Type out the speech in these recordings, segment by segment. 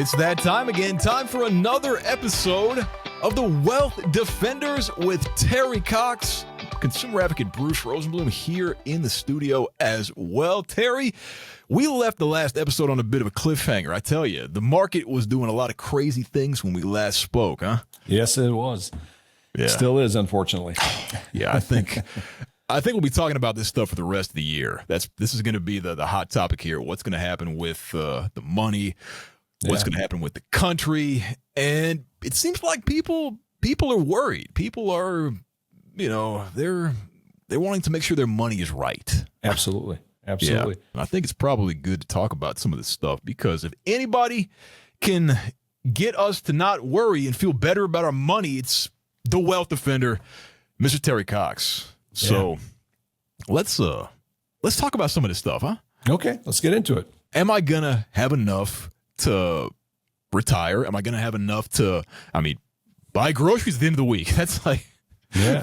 It's that time again. Time for another episode of the Wealth Defenders with Terry Cox, consumer advocate Bruce Rosenblum here in the studio as well. Terry, we left the last episode on a bit of a cliffhanger. I tell you, the market was doing a lot of crazy things when we last spoke, huh? Yes, it was. Yeah. Still is, unfortunately. Yeah, I think we'll be talking about this stuff for the rest of the year. This is going to be the hot topic here. What's going to happen with the money? What's going to happen with the country? And it seems like people are worried. People are, they're wanting to make sure their money is right. Absolutely. Yeah. I think it's probably good to talk about some of this stuff, because if anybody can get us to not worry and feel better about our money, it's the Wealth Defender, Mr. Terry Cox. So let's talk about some of this stuff, huh? Okay, let's get into it. Am I gonna have enough to retire? Am I gonna have enough to, buy groceries at the end of the week? That's like,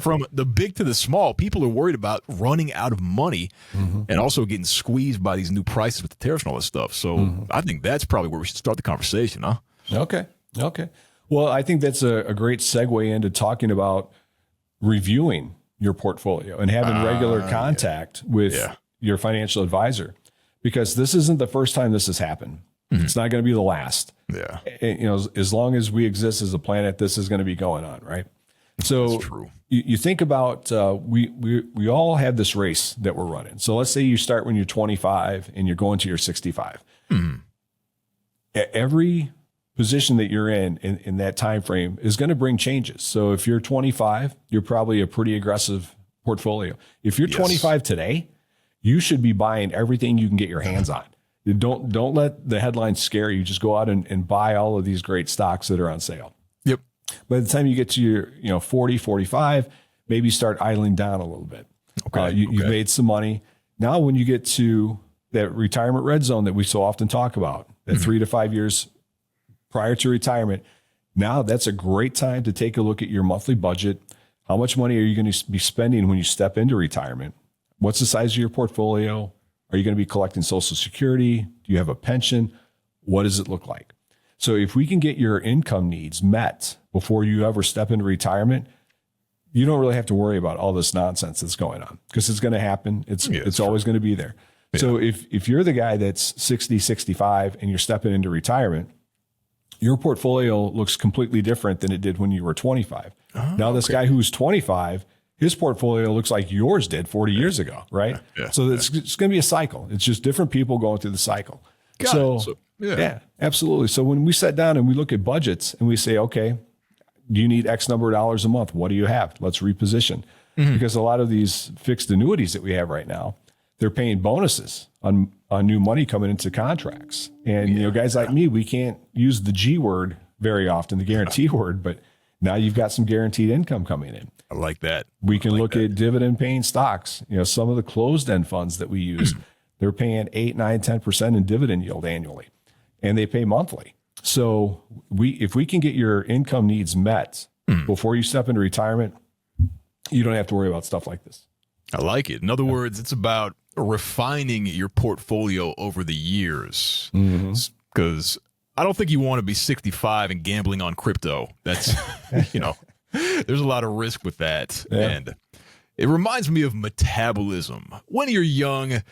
from the big to the small, people are worried about running out of money and also getting squeezed by these new prices with the tariffs and all this stuff. So I think that's probably where we should start the conversation, huh? Okay. Well, I think that's a great segue into talking about reviewing your portfolio and having regular contact with your financial advisor, because this isn't the first time this has happened. It's not going to be the last. Yeah. And, as long as we exist as a planet, this is going to be going on, right? So That's true. You think about, we all have this race that we're running. So let's say you start when you're 25 and you're going to your 65. Every position that you're in that time frame is going to bring changes. So if you're 25, you're probably a pretty aggressive portfolio. If you're 25 today, you should be buying everything you can get your hands on. Don't let the headlines scare you. Just go out and buy all of these great stocks that are on sale. Yep. By the time you get to your 40, 45, maybe start idling down a little bit. Okay. You've made some money. Now, when you get to that retirement red zone that we so often talk about, that 3 to 5 years prior to retirement, now that's a great time to take a look at your monthly budget. How much money are you going to be spending when you step into retirement? What's the size of your portfolio? Are you going to be collecting Social Security? Do you have a pension? What does it look like? So if we can get your income needs met before you ever step into retirement, you don't really have to worry about all this nonsense that's going on, because it's going to happen. It's always going to be there. Yeah. So if you're the guy that's 60, 65 and you're stepping into retirement, your portfolio looks completely different than it did when you were 25. Now this guy who's 25, his portfolio looks like yours did 40 years ago, right? Yeah. So it's going to be a cycle. It's just different people going through the cycle. Yeah, absolutely. So when we sit down and we look at budgets and we say, okay, do you need X number of dollars a month? What do you have? Let's reposition. Because a lot of these fixed annuities that we have right now, they're paying bonuses on new money coming into contracts. And, guys like me, we can't use the G word very often, the guarantee word, but now you've got some guaranteed income coming in. I like that. We can look at dividend paying stocks. Some of the closed end funds that we use, they're paying 8, 9, 10% in dividend yield annually, and they pay monthly. So if we can get your income needs met before you step into retirement, you don't have to worry about stuff like this. I like it. In other words, it's about refining your portfolio over the years, because I don't think you want to be 65 and gambling on crypto. That's, there's a lot of risk with that. Yeah. And it reminds me of metabolism. When you're young,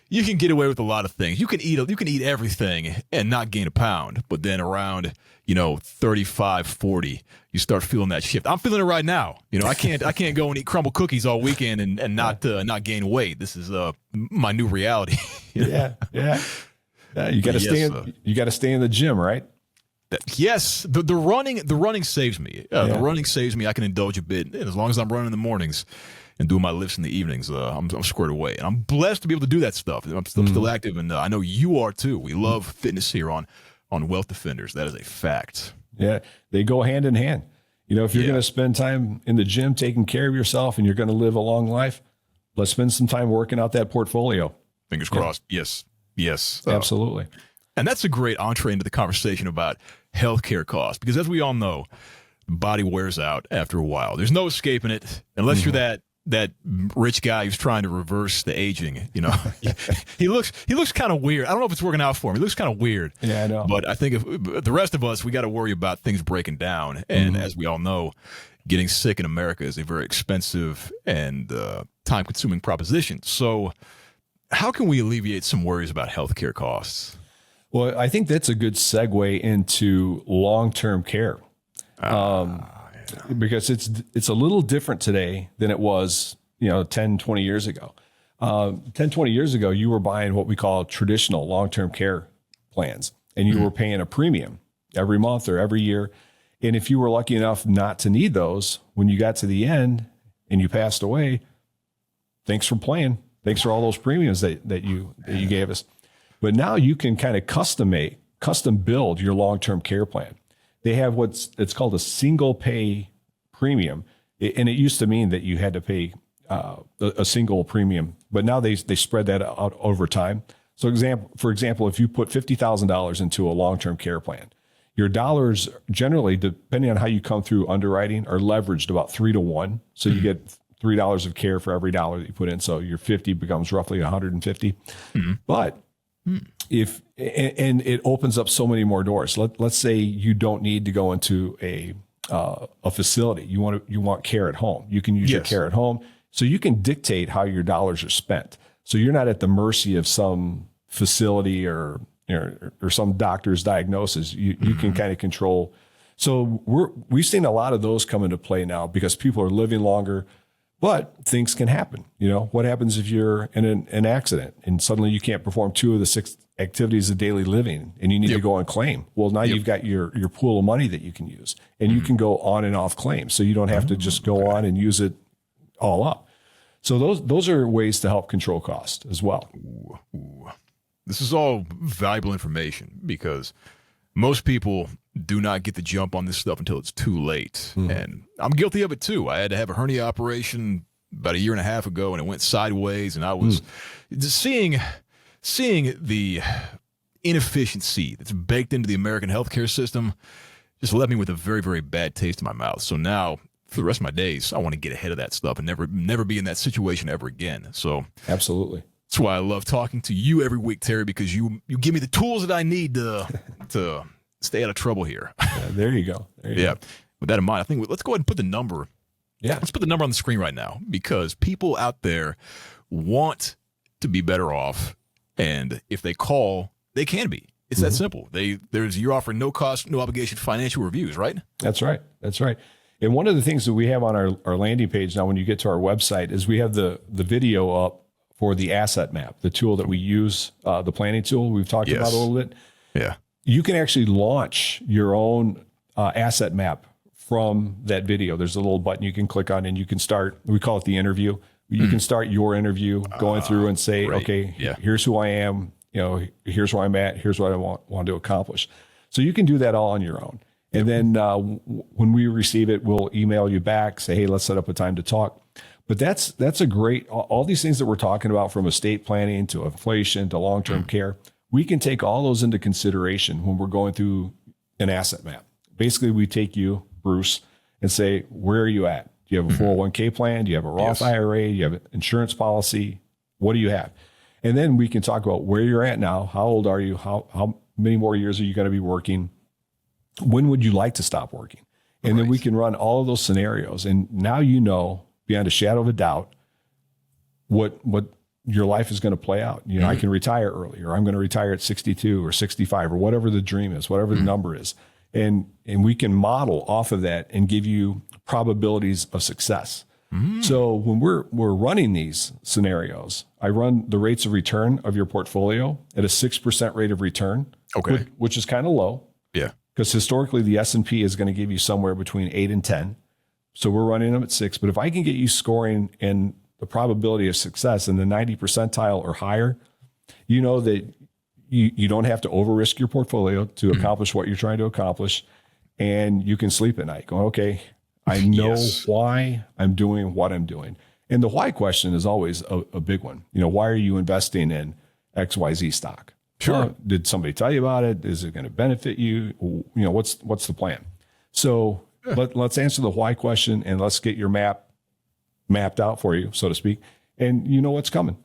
you can get away with a lot of things. You can eat everything and not gain a pound. But then around, 35, 40, you start feeling that shift. I'm feeling it right now. I can't go and eat crumble cookies all weekend and not gain weight. This is my new reality. Yeah. You got to you got to stay in the gym, right? Yes, the running saves me. The running saves me. I can indulge a bit, and as long as I'm running in the mornings and doing my lifts in the evenings, I'm squared away. And I'm blessed to be able to do that stuff. I'm still active, and I know you are too. We love fitness here on Wealth Defenders. That is a fact. Yeah, they go hand in hand. If you're going to spend time in the gym taking care of yourself and you're going to live a long life, let's spend some time working out that portfolio. Fingers crossed. Yes. Absolutely. And that's a great entree into the conversation about healthcare costs, because as we all know, the body wears out after a while. There's no escaping it unless you're that that rich guy who's trying to reverse the aging. You know, he looks kind of weird. I don't know if it's working out for him. He looks kind of weird. Yeah, I know. But I think if the rest of us, we got to worry about things breaking down. And as we all know, getting sick in America is a very expensive and time-consuming proposition. So, how can we alleviate some worries about healthcare costs? Well, I think that's a good segue into long-term care. Because it's a little different today than it was, 10, 20 years ago. 10, 20 years ago, you were buying what we call traditional long-term care plans, and you were paying a premium every month or every year. And if you were lucky enough not to need those, when you got to the end and you passed away, thanks for playing. Thanks for all those premiums that you gave us. But now you can kind of custom build your long-term care plan. They have it's called a single pay premium. And it used to mean that you had to pay a single premium, but now they spread that out over time. So for example, if you put $50,000 into a long-term care plan, your dollars generally, depending on how you come through underwriting, are leveraged about 3 to 1. So you get $3 of care for every dollar that you put in. So your 50 becomes roughly 150. But if it opens up so many more doors. Let's say you don't need to go into a facility. You want care at home. You can use your care at home, so you can dictate how your dollars are spent. So you're not at the mercy of some facility or some doctor's diagnosis. You can kind of control. So we've seen a lot of those come into play now because people are living longer. But things can happen. What happens if you're in an accident and suddenly you can't perform 2 of the 6 activities of daily living and you need to go on claim? Well, now you've got your pool of money that you can use, and you can go on and off claim. So you don't have to just go on and use it all up. So those are ways to help control cost as well. Ooh. This is all valuable information because most people do not get the jump on this stuff until it's too late. And I'm guilty of it too. I had to have a hernia operation about 1.5 years ago, and it went sideways, and I was just seeing the inefficiency that's baked into the American healthcare system just left me with a very, very bad taste in my mouth. So now, for the rest of my days, I want to get ahead of that stuff and never be in that situation ever again. So absolutely. That's why I love talking to you every week, Terry, because you give me the tools that I need to stay out of trouble here. There you go. With that in mind, I think let's go ahead and put the number. Yeah. Let's put the number on the screen right now because people out there want to be better off. And if they call, they can be. It's that simple. You're offering no cost, no obligation financial reviews, right? That's right. And one of the things that we have on our landing page now, when you get to our website, is we have the video up for the asset map, the tool that we use, the planning tool we've talked about a little bit. Yeah. You can actually launch your own asset map from that video. There's a little button you can click on, and you can start, we call it the interview. You can start your interview going through and say, okay, here's who I am. Here's where I'm at. Here's what I want to accomplish. So you can do that all on your own. And then when we receive it, we'll email you back, say, hey, let's set up a time to talk. But that's a great, all these things that we're talking about, from estate planning to inflation to long-term care, we can take all those into consideration when we're going through an asset map. Basically, we take you, Bruce, and say, where are you at? Do you have a 401k plan? Do you have a Roth IRA? Do you have an insurance policy? What do you have? And then we can talk about where you're at now. How old are you? How many more years are you going to be working? When would you like to stop working? And then we can run all of those scenarios. And now beyond a shadow of a doubt what your life is going to play out. I can retire early, or I'm going to retire at 62 or 65 or whatever the dream is, whatever the number is. And we can model off of that and give you probabilities of success. So when we're running these scenarios, I run the rates of return of your portfolio at a 6% rate of return, which is kind of low. Yeah. Because historically the S&P is going to give you somewhere between 8 and 10. So we're running them at 6. But if I can get you scoring in the probability of success in the 90 percentile or higher, that you don't have to over risk your portfolio to accomplish what you're trying to accomplish. And you can sleep at night going, okay, I know why I'm doing what I'm doing. And the why question is always a big one. Why are you investing in XYZ stock? Sure. Did somebody tell you about it? Is it going to benefit you? What's the plan? So let's answer the why question, and let's get your map mapped out for you, so to speak, and you know what's coming.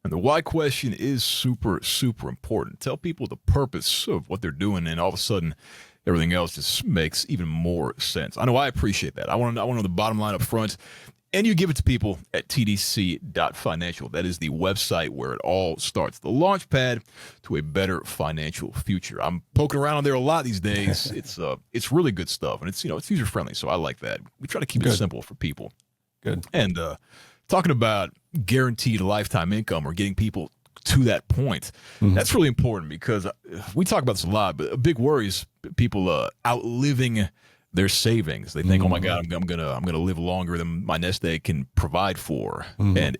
And the why question is super, super important. Tell people the purpose of what they're doing, and all of a sudden, everything else just makes even more sense. I know I appreciate that. I want to know the bottom line up front, and you give it to people at tdc.financial. That is the website where it all starts, the launch pad to a better financial future. I'm poking around on there a lot these days. It's really good stuff, and it's user friendly, so I like that. We try to keep it simple for people. Good. And talking about guaranteed lifetime income or getting people to that point, that's really important, because we talk about this a lot, but a big worry is people outliving their savings. They think, oh my God, I'm gonna live longer than my nest egg can provide for. And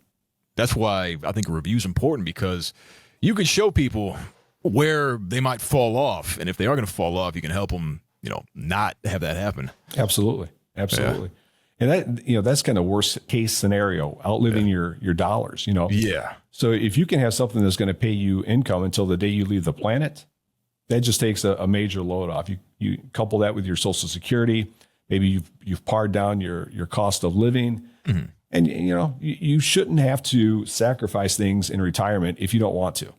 that's why I think a review is important, because you can show people where they might fall off, and if they are going to fall off, you can help them, not have that happen. Absolutely. And that, that's kind of worst case scenario, outliving your dollars, Yeah. So if you can have something that's going to pay you income until the day you leave the planet, that just takes a major load off. You couple that with your Social Security, maybe you've pared down your cost of living, and you shouldn't have to sacrifice things in retirement if you don't want to.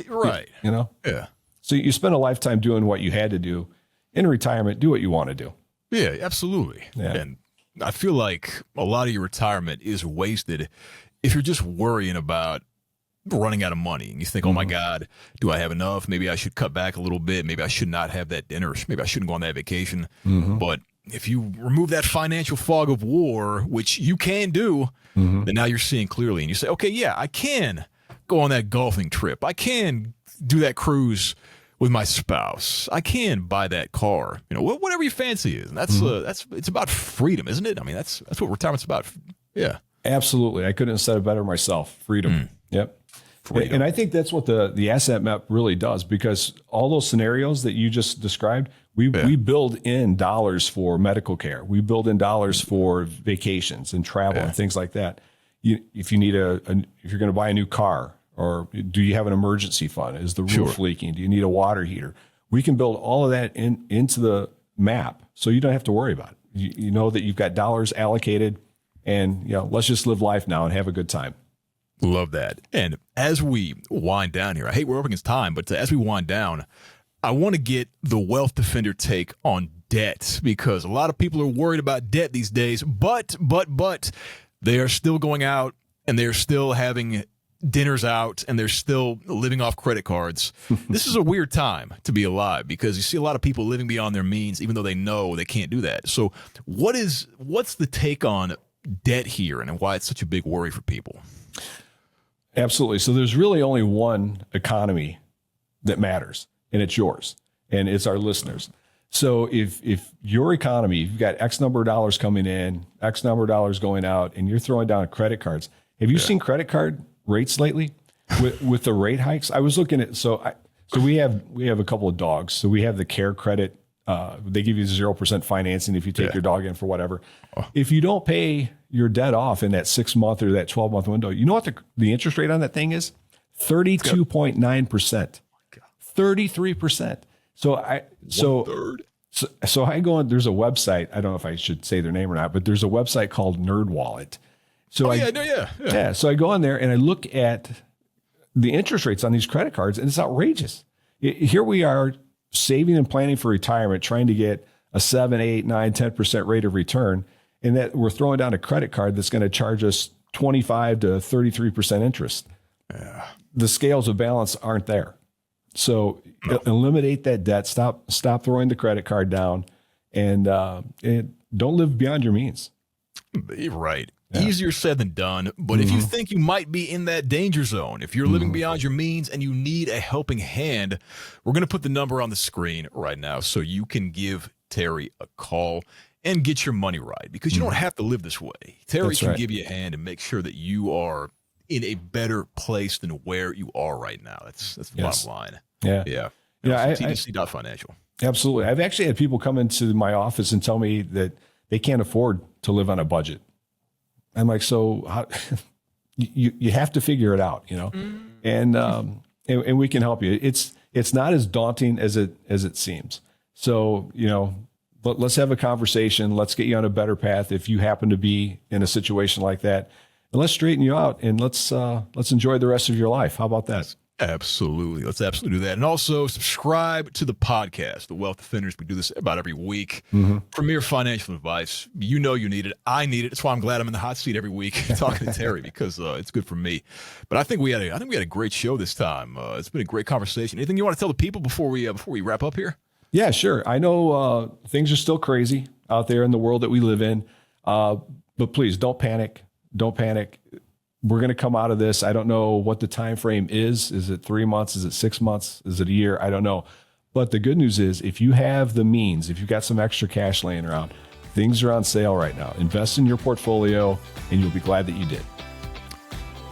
Right. Yeah. So you spend a lifetime doing what you had to do. In retirement, do what you want to do. Yeah, absolutely. Yeah. And I feel like a lot of your retirement is wasted if you're just worrying about running out of money, and you think, oh my God, do I have enough? Maybe I should cut back a little bit. Maybe I should not have that dinner. Maybe I shouldn't go on that vacation. But if you remove that financial fog of war, which you can do, then now you're seeing clearly, and you say, okay, yeah, I can go on that golfing trip. I can do that cruise with my spouse. I can buy that car, whatever your fancy is. And that's it's about freedom, isn't it? I mean, that's what retirement's about. Yeah, absolutely. I couldn't have said it better myself. Freedom. Yep. Freedom. And I think that's what the asset map really does, because all those scenarios that you just described, we build in dollars for medical care. We build in dollars for vacations and travel and things like that. If you need if you're going to buy a new car, or do you have an emergency fund? Is the roof leaking? Do you need a water heater? We can build all of that into the map, so you don't have to worry about it. You know that you've got dollars allocated, and let's just live life now and have a good time. Love that. And as we wind down here, I hate we're up against time, but as we wind down, I want to get the Wealth Defender take on debt, because a lot of people are worried about debt these days, but they are still going out and they're still having dinners out, and they're still living off credit cards. This is a weird time to be alive, because you see a lot of people living beyond their means, even though they know they can't do that. So what's the take on debt here, and why it's such a big worry for people? Absolutely. So there's really only one economy that matters, and it's yours, and it's our listeners. So if your economy, you've got X number of dollars coming in, X number of dollars going out, and you're throwing down credit cards, have you seen credit card rates lately with the rate hikes? I was looking at, so we have a couple of dogs. So we have the care credit. They give you 0% financing if you take your dog in for whatever. If you don't pay your debt off in that 6 month or that 12-month window, you know what the interest rate on that thing is? 32.9%, 33%. So I go on, there's a website. I don't know if I should say their name or not, but there's a website called NerdWallet. So so I go on there and I look at the interest rates on these credit cards, and it's outrageous. Here we are saving and planning for retirement, trying to get a 7, 8, 9, 10% rate of return, and that we're throwing down a credit card that's going to charge us 25 to 33% interest. Yeah. The scales of balance aren't there. So eliminate that debt, stop throwing the credit card down, and don't live beyond your means. Right. Yeah. Easier said than done, but if you think you might be in that danger zone, if you're living beyond your means and you need a helping hand, we're going to put the number on the screen right now so you can give Terry a call and get your money right, because you don't have to live this way. Terry can give you a hand and make sure that you are in a better place than where you are right now. That's the bottom line. Yeah. TDC.financial. Absolutely. I've actually had people come into my office and tell me that they can't afford to live on a budget. I'm like, so how, you have to figure it out, and we can help you. It's not as daunting as it seems. So, let's have a conversation. Let's get you on a better path if you happen to be in a situation like that. And let's straighten you out, and let's enjoy the rest of your life. How about that? Absolutely. Let's absolutely do that. And also subscribe to the podcast, The Wealth Defenders. We do this about every week. Premier financial advice. You know you need it. I need it. That's why I'm glad I'm in the hot seat every week talking to Terry, because it's good for me. But I think we had a great show this time. It's been a great conversation. Anything you want to tell the people before we wrap up here? Yeah, sure. I know things are still crazy out there in the world that we live in. But please don't panic. Don't panic. We're going to come out of this. I don't know what the time frame is. Is it 3 months? Is it 6 months? Is it a year? I don't know. But the good news is, if you have the means, if you've got some extra cash laying around, things are on sale right now. Invest in your portfolio, and you'll be glad that you did.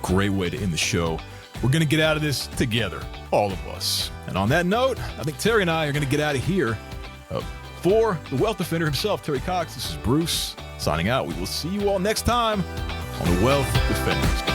Great way to end the show. We're going to get out of this together, all of us. And on that note, I think Terry and I are going to get out of here. For the Wealth Defender himself, Terry Cox, this is Bruce signing out. We will see you all next time on The Wealth Defenders.